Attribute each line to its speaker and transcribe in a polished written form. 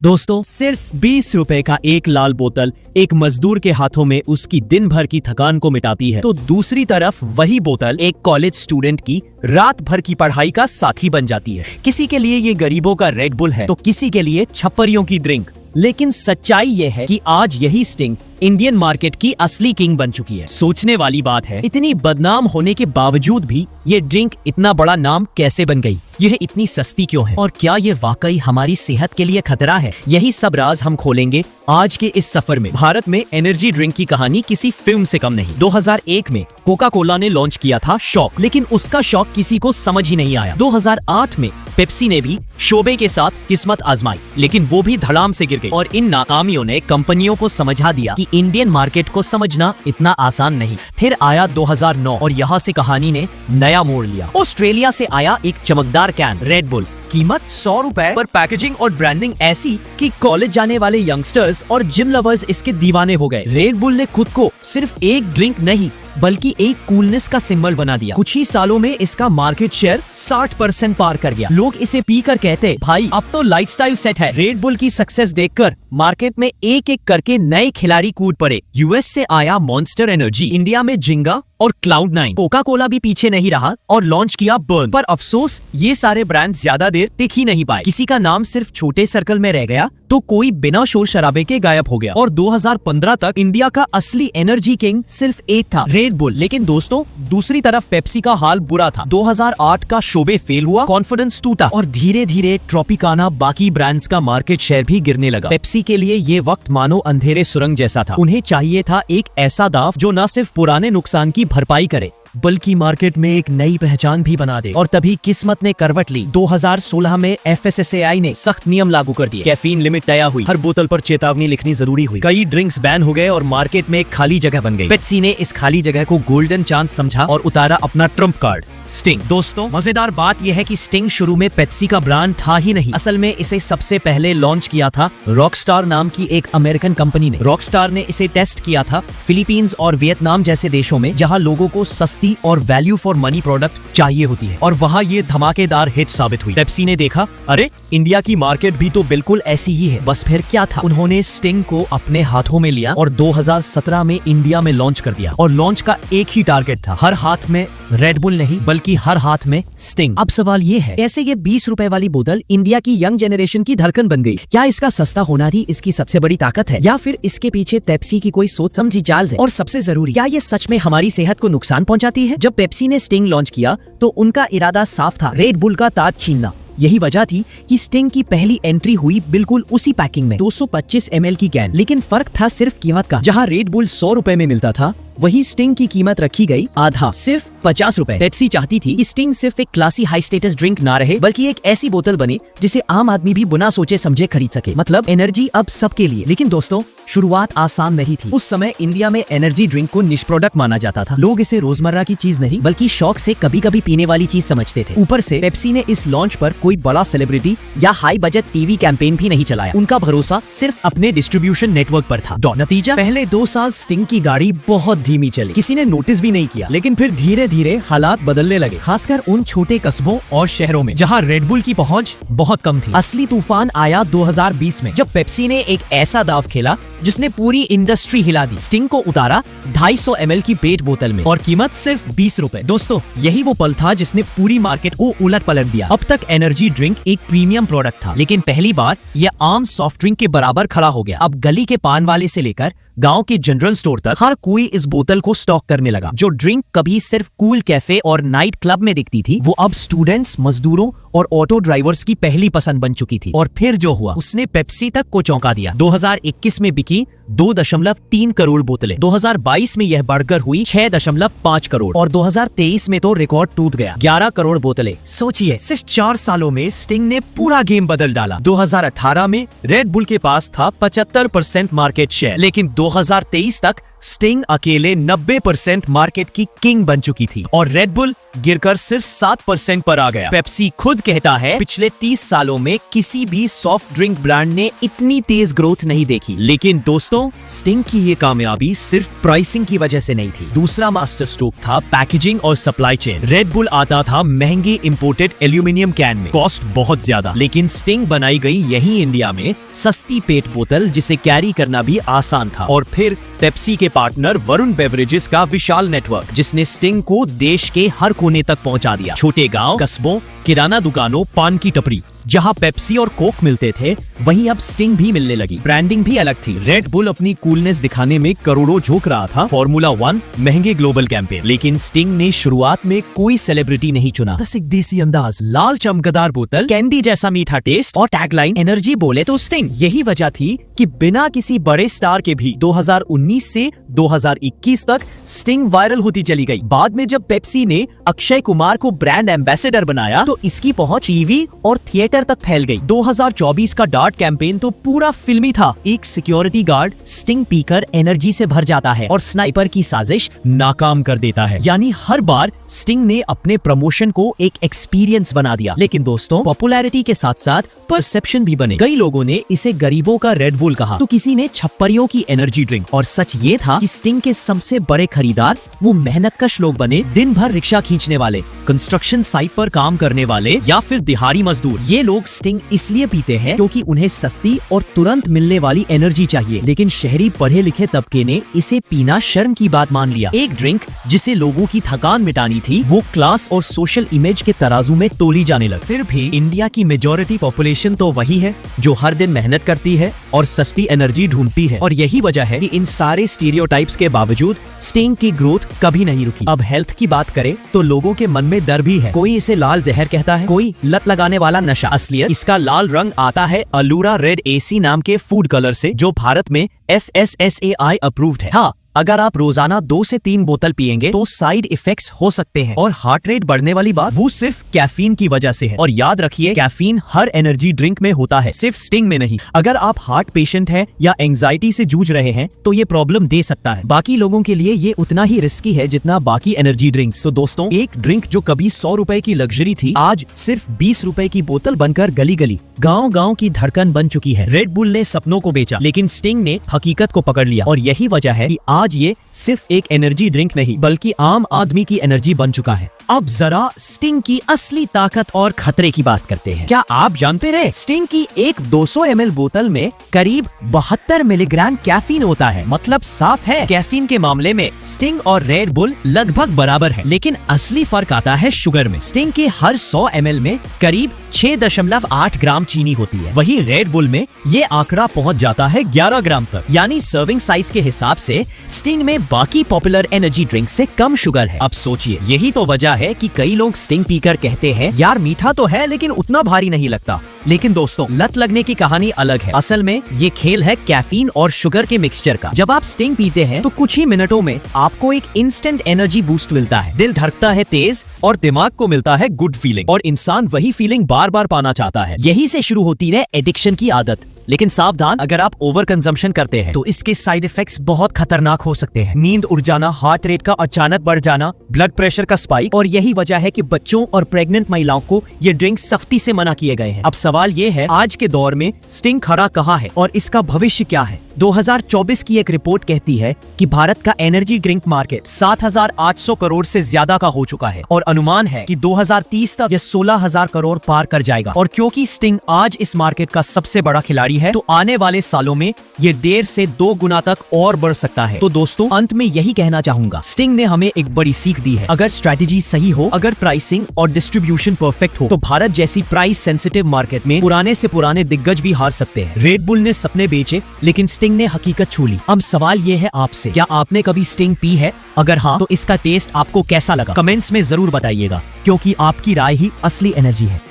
Speaker 1: दोस्तों, सिर्फ 20 रुपए का एक लाल बोतल एक मजदूर के हाथों में उसकी दिन भर की थकान को मिटाती है, तो दूसरी तरफ वही बोतल एक कॉलेज स्टूडेंट की रात भर की पढ़ाई का साथी बन जाती है। किसी के लिए ये गरीबों का रेड बुल है, तो किसी के लिए छप्परियों की ड्रिंक। लेकिन सच्चाई ये है कि आज यही स्टिंग इंडियन मार्केट की असली किंग बन चुकी है। सोचने वाली बात है, इतनी बदनाम होने के बावजूद भी ये ड्रिंक इतना बड़ा नाम कैसे बन गई? यह इतनी सस्ती क्यों है? और क्या ये वाकई हमारी सेहत के लिए खतरा है? यही सब राज हम खोलेंगे आज के इस सफर में। भारत में एनर्जी ड्रिंक की कहानी किसी फिल्म से कम नहीं। 2001 में कोका कोला ने लॉन्च किया था शॉक, लेकिन उसका शॉक किसी को समझ ही नहीं आया। 2008 में पेप्सी ने भी शोबे के साथ किस्मत आजमाई, लेकिन वो भी धड़ाम से गिर गई। और इन नाकामियों ने कंपनियों को समझा दिया कि इंडियन मार्केट को समझना इतना आसान नहीं। फिर आया 2009 और यहाँ से कहानी ने नया मोड़ लिया। ऑस्ट्रेलिया से आया एक चमकदार कैन रेड बुल, कीमत 100 रुपए, पर पैकेजिंग और ब्रांडिंग ऐसी कि कॉलेज जाने वाले यंगस्टर्स और जिम लवर्स इसके दीवाने हो गए। रेड बुल ने खुद को सिर्फ एक ड्रिंक नहीं बल्कि एक कूलनेस का सिंबल बना दिया। कुछ ही सालों में इसका मार्केट शेयर 60% पार कर गया। लोग इसे पीकर कहते, भाई अब तो लाइफस्टाइल सेट है। रेड बुल की सक्सेस देखकर मार्केट में एक एक करके नए खिलाड़ी कूद पड़े। यूएस से आया मॉन्स्टर एनर्जी, इंडिया में जिंगा और क्लाउड9। कोका कोला भी पीछे नहीं रहा और लॉन्च किया बर्न। पर अफसोस, ये सारे ब्रांड ज्यादा देर टिक ही नहीं पाए। किसी का नाम सिर्फ छोटे सर्कल में रह गया तो कोई बिना शोर शराबे के गायब हो गया। और 2015 तक इंडिया का असली एनर्जी किंग सिर्फ एक था, रेड बुल। लेकिन दोस्तों, दूसरी तरफ पेप्सी का हाल बुरा था। 2008 का शोबे फेल हुआ, कॉन्फिडेंस टूटा और धीरे धीरे ट्रॉपिकाना बाकी ब्रांड्स का मार्केट शेयर भी गिरने लगा। पेप्सी के लिए ये वक्त मानो अंधेरे सुरंग जैसा था। उन्हें चाहिए था एक ऐसा दाव जो न सिर्फ पुराने नुकसान की भरपाई करे बल्कि मार्केट में एक नई पहचान भी बना दे। और तभी किस्मत ने करवट ली। 2016 में FSSAI ने सख्त नियम लागू कर दिए। कैफीन लिमिट तय हुई, हर बोतल पर चेतावनी लिखनी जरूरी हुई। कई ड्रिंक्स बैन हो गए और मार्केट में एक खाली जगह बन गई। पेप्सी ने इस खाली जगह को गोल्डन चांस समझा और उतारा अपना ट्रम्प कार्ड, स्टिंग। दोस्तों, मजेदार बात यह है कि स्टिंग शुरू में पेप्सी का ब्रांड था ही नहीं। असल में इसे सबसे पहले लॉन्च किया था रॉकस्टार नाम की एक अमेरिकन कंपनी ने। रॉकस्टार ने इसे टेस्ट किया था फिलीपींस और वियतनाम जैसे देशों में, जहां लोगों को सस्ती और वैल्यू फॉर मनी प्रोडक्ट चाहिए होती है। और वहां ये धमाकेदार हिट साबित हुई। पेप्सी ने देखा, अरे इंडिया की मार्केट भी तो बिल्कुल ऐसी ही है। बस फिर क्या था, उन्होंने स्टिंग को अपने हाथों में लिया और 2017 में इंडिया में लॉन्च कर दिया। और लॉन्च का एक ही टारगेट था, हर हाथ में रेड बुल नहीं बल्कि हर हाथ में स्टिंग। अब सवाल ये है, कैसे ये 20 रुपए वाली बोतल इंडिया की यंग जनरेशन की धड़कन बन गई? क्या इसका सस्ता होना ही इसकी सबसे बड़ी ताकत है, या फिर इसके पीछे पेप्सी की कोई सोच समझी चाल है? और सबसे जरूरी, क्या ये सच में हमारी सेहत को नुकसान पहुंचाती है? जब पेप्सी ने स्टिंग लॉन्च किया तो उनका इरादा साफ था, रेड बुल का ताज छीनना। यही वजह थी कि स्टिंग की पहली एंट्री हुई बिल्कुल उसी पैकिंग में, 225 ml की कैन। लेकिन फर्क था सिर्फ कीमत का। जहां रेड बुल 100 रुपए में मिलता था, वही स्टिंग की कीमत रखी गई आधा, सिर्फ 50 रुपए। पेप्सी चाहती थी कि स्टिंग सिर्फ एक क्लासी हाई स्टेटस ड्रिंक ना रहे बल्कि एक ऐसी बोतल बने जिसे आम आदमी भी बिना सोचे समझे खरीद सके। मतलब एनर्जी अब सबके लिए। लेकिन दोस्तों, शुरुआत आसान नहीं थी। उस समय इंडिया में एनर्जी ड्रिंक को निश प्रोडक्ट माना जाता था। लोग इसे रोजमर्रा की चीज नहीं बल्कि शौक से कभी कभी पीने वाली चीज समझते थे। ऊपर से पेप्सी ने इस लॉन्च पर कोई बड़ा सेलिब्रिटी या हाई बजट टीवी कैंपेन भी नहीं चलाया। उनका भरोसा सिर्फ अपने डिस्ट्रीब्यूशन नेटवर्क पर था। नतीजा, पहले 2 साल स्टिंग की गाड़ी बहुत धीमी चली, किसी ने नोटिस भी नहीं किया। लेकिन फिर धीरे धीरे हालात बदलने लगे, खासकर उन छोटे कस्बों और शहरों में जहां रेड बुल की पहुंच बहुत कम थी। असली तूफान आया 2020 में, जब पेप्सी ने एक ऐसा दाव खेला जिसने पूरी इंडस्ट्री हिला दी। स्टिंग को उतारा 250 ml की पेट बोतल में और कीमत सिर्फ 20 रुपए। दोस्तों, यही वो पल था जिसने पूरी मार्केट को उलट पलट दिया। अब तक एनर्जी ड्रिंक एक प्रीमियम प्रोडक्ट था, लेकिन पहली बार यह आम सॉफ्ट ड्रिंक के बराबर खड़ा हो गया। अब गली के पान वाले से लेकर गांव के जनरल स्टोर तक हर कोई इस बोतल को स्टॉक करने लगा। जो ड्रिंक कभी सिर्फ कूल कैफे और नाइट क्लब में दिखती थी, वो अब स्टूडेंट्स, मजदूरों और ऑटो ड्राइवर्स की पहली पसंद बन चुकी थी। और फिर जो हुआ, उसने पेप्सी तक को चौंका दिया। 2021 में बिकी 2.3 करोड़ बोतलें। 2022 में यह बढ़कर हुई 6.5 करोड़ और 2023 में तो रिकॉर्ड टूट गया, 11 करोड़ बोतलें। सोचिए, सिर्फ 4 सालों में स्टिंग ने पूरा गेम बदल डाला। 2018 में रेड बुल के पास था 75% मार्केट शेयर, लेकिन 2023 तक स्टिंग अकेले 90% मार्केट की किंग बन चुकी थी और रेड बुल गिरकर सिर्फ 7% पर आ गया। पेप्सी खुद कहता है पिछले 30 सालों में किसी भी सॉफ्ट ड्रिंक ब्रांड ने इतनी तेज ग्रोथ नहीं देखी। लेकिन दोस्तों, स्टिंग की ये कामयाबी सिर्फ प्राइसिंग की वजह से नहीं थी। दूसरा मास्टर स्ट्रोक था पैकेजिंग और सप्लाई चेन। रेड बुल आता था महंगे इंपोर्टेड एल्यूमिनियम कैन में, कॉस्ट बहुत ज्यादा, लेकिन स्टिंग बनाई गई यही इंडिया में सस्ती पेट बोतल जिसे कैरी करना भी आसान था। और फिर पेप्सी के पार्टनर वरुण बेवरेजेस का विशाल नेटवर्क, जिसने स्टिंग को देश के हर कोने तक पहुंचा दिया। छोटे गांव, कस्बों, किराना दुकानों, पान की टपरी, जहां पेप्सी और कोक मिलते थे वहीं अब स्टिंग भी मिलने लगी। ब्रांडिंग भी अलग थी। रेड बुल अपनी कूलनेस दिखाने में करोड़ों झोंक रहा था, फॉर्मूला 1 महंगे ग्लोबल कैंपेन, लेकिन स्टिंग ने शुरुआत में कोई सेलिब्रिटी नहीं चुना। बस एक देसी अंदाज, लाल चमकदार बोतल, कैंडी जैसा मीठा टेस्ट और टैगलाइन एनर्जी बोले तो स्टिंग। यही वजह थी कि बिना किसी बड़े स्टार के भी 2019 से 2021 तक स्टिंग वायरल होती चली गई। बाद में जब पेप्सी ने अक्षय कुमार को ब्रांड एम्बेसडर बनाया तो इसकी पहुंच टीवी और थिएटर तक फैल गई। 2024 का डार्ट कैंपेन तो पूरा फिल्मी था। एक सिक्योरिटी गार्ड स्टिंग पीकर एनर्जी से भर जाता है और स्नाइपर की साजिश नाकाम कर देता है। यानी हर बार स्टिंग ने अपने प्रमोशन को एक एक्सपीरियंस बना दिया। लेकिन दोस्तों, पॉपुलैरिटी के साथ साथ परसेप्शन भी बने। कई लोगों ने इसे गरीबों का रेड बुल कहा, तो किसी ने छप्परियों की एनर्जी ड्रिंक। और सच ये था कि स्टिंग के सबसे बड़े खरीदार वो मेहनतकश लोग बने, दिन भर रिक्शा खींचने वाले, कंस्ट्रक्शन साइट पर काम करने वाले या फिर दिहाड़ी मजदूर। ये लोग स्टिंग इसलिए पीते हैं क्योंकि उन्हें सस्ती और तुरंत मिलने वाली एनर्जी चाहिए। लेकिन शहरी पढ़े लिखे तबके ने इसे पीना शर्म की बात मान लिया। एक ड्रिंक जिसे लोगों की थकान मिटानी थी, वो क्लास और सोशल इमेज के तराजू में तोली जाने लगी। फिर भी इंडिया की मेजॉरिटी पॉपुलेशन तो वही है जो हर दिन मेहनत करती है और सस्ती एनर्जी ढूंढती है। और यही वजह है कि इन सारे स्टीरियोटाइप्स के बावजूद स्टिंग की ग्रोथ कभी नहीं रुकी। अब हेल्थ की बात करें तो लोगों के मन में डर भी है। कोई इसे लाल जहर कहता है, कोई लत लगाने वाला नशा। असलियत इसका लाल रंग आता है अलूरा रेड एसी नाम के फूड कलर से, जो भारत में FSSAI अप्रूव्ड है। हाँ, अगर आप रोजाना 2 से 3 बोतल पिएंगे तो साइड इफेक्ट्स हो सकते हैं। और हार्ट रेट बढ़ने वाली बात, वो सिर्फ कैफीन की वजह से है। और याद रखिए, कैफीन हर एनर्जी ड्रिंक में होता है, सिर्फ स्टिंग में नहीं। अगर आप हार्ट पेशेंट हैं या एंजाइटी से जूझ रहे हैं तो ये प्रॉब्लम दे सकता है। बाकी लोगों के लिए ये उतना ही रिस्की है जितना बाकी एनर्जी ड्रिंक्स। तो दोस्तों, एक ड्रिंक जो कभी 100 रुपए की लग्जरी थी, आज सिर्फ 20 रुपए की बोतल बनकर गली गली, गाँव-गाँव की धड़कन बन चुकी है। रेड बुल ने सपनों को बेचा, लेकिन स्टिंग ने हकीकत को पकड़ लिया। और यही वजह है कि आज ये सिर्फ एक एनर्जी ड्रिंक नहीं बल्कि आम आदमी की एनर्जी बन चुका है। अब जरा स्टिंग की असली ताकत और खतरे की बात करते हैं। क्या आप जानते हैं स्टिंग की एक 200 ml बोतल में करीब 72 मिलीग्राम कैफीन होता है। मतलब साफ है, कैफीन के मामले में स्टिंग और रेड बुल लगभग बराबर है। लेकिन असली फर्क आता है शुगर में। स्टिंग के हर 100 ml में करीब 6.8 ग्राम चीनी होती है, वहीं रेड बुल में ये आंकड़ा पहुंच जाता है 11 ग्राम तक। यानी सर्विंग साइज के हिसाब से स्टिंग में बाकी पॉपुलर एनर्जी ड्रिंक से कम शुगर है। अब सोचिए, यही तो वजह है कि कई लोग स्टिंग पीकर कहते हैं, यार मीठा तो है लेकिन उतना भारी नहीं लगता। लेकिन दोस्तों, लत लगने की कहानी अलग है। असल में ये खेल है कैफीन और शुगर के मिक्सचर का। जब आप स्टिंग पीते हैं तो कुछ ही मिनटों में आपको एक इंस्टेंट एनर्जी बूस्ट मिलता है, दिल धड़कता है तेज और दिमाग को मिलता है गुड फीलिंग। और इंसान वही फीलिंग बार बार पाना चाहता है। यही से शुरू होती है एडिक्शन की आदत। लेकिन सावधान, अगर आप ओवर कंजम्पशन करते हैं तो इसके साइड इफेक्ट्स बहुत खतरनाक हो सकते हैं। नींद उड़ जाना, हार्ट रेट का अचानक बढ़ जाना, ब्लड प्रेशर का स्पाइक। और यही वजह है कि बच्चों और प्रेग्नेंट महिलाओं को ये ड्रिंक सख्ती से मना किए गए हैं। अब सवाल ये है, आज के दौर में स्टिंग खड़ा कहाँ है और इसका भविष्य क्या है? 2024 की एक रिपोर्ट कहती है कि भारत का एनर्जी ड्रिंक मार्केट 7,800 करोड़ से ज्यादा का हो चुका है और अनुमान है कि 2030 तक ये 16,000 करोड़ पार कर जाएगा। और क्योंकि स्टिंग आज इस मार्केट का सबसे बड़ा खिलाड़ी है, तो आने वाले सालों में ये 1.5 से 2 गुना तक और बढ़ सकता है। तो दोस्तों, अंत में यही कहना चाहूंगा, स्टिंग ने हमें एक बड़ी सीख दी है। अगर स्ट्रेटेजी सही हो, अगर प्राइसिंग और डिस्ट्रीब्यूशन परफेक्ट हो, तो भारत जैसी प्राइस सेंसिटिव मार्केट में पुराने से पुराने दिग्गज भी हार सकते हैं। रेड बुल ने सपने बेचे, लेकिन स्टिंग ने हकीकत छू ली। अब सवाल ये है आपसे, क्या आपने कभी स्टिंग पी है? अगर हाँ, तो इसका टेस्ट आपको कैसा लगा? कमेंट्स में जरूर बताइएगा, क्योंकि आपकी राय ही असली एनर्जी है।